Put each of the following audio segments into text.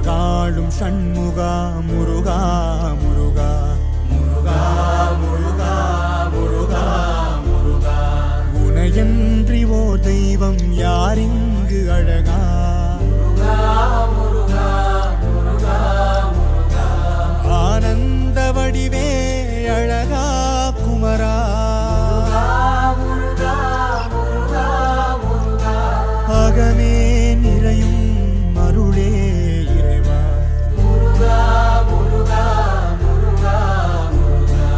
உலகாளும் ஷண்முகா முருகா முருகா முருகா முருகா முருகா முருகா உனையன்றி ஓர் தெய்வம் யாரிங்கு அழகா முருகா முருகா முருகா முருகா ஆனந்த வடிவே அழகா குமரா முருகா முருகா முருகா அகமே நிறையும் அருளே இறைவா முருகா முருகா முருகா முருகா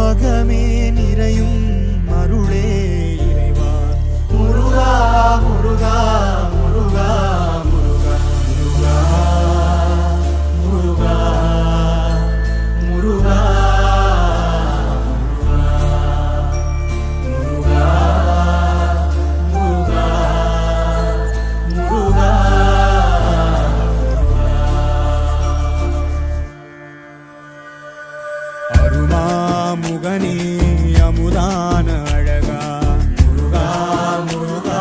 அகமே நிறையும் அருளே இறைவா முருகா முருகா முருகா முருகா முருகா முருகா முருகா அருமாமுகனே அமுதான அழகா முருகா முருகா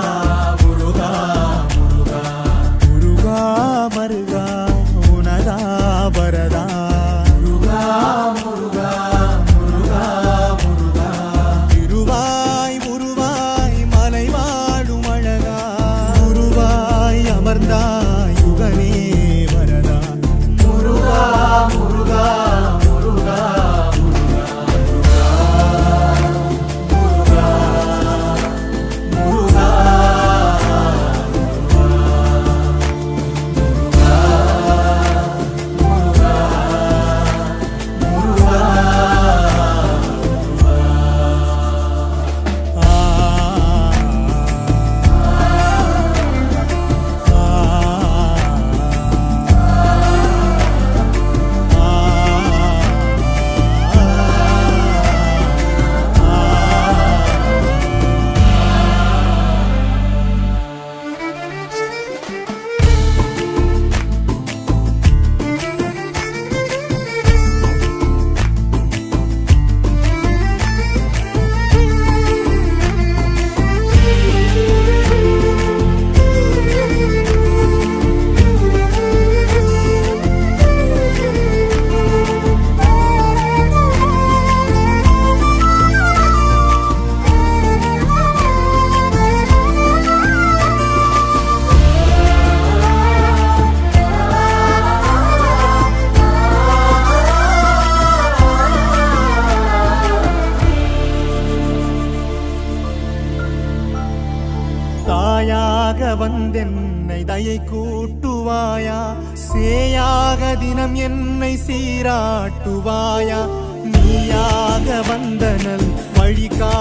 முருகா முருகா முருகா மருகா உனதா வரதா முருகா முருகா முருகா முருகா திருவாய் உருவாய் மலை வாழும் அழகா குருவாய் அமர்ந்தாய் யுகனே வரதா முருகா முருகா தாயாக வந்தென்னை தயை கூட்டுவாயா சேயாக தினம் என்னை சீராட்டுவாயா நீயாக வந்தனல் வழிகா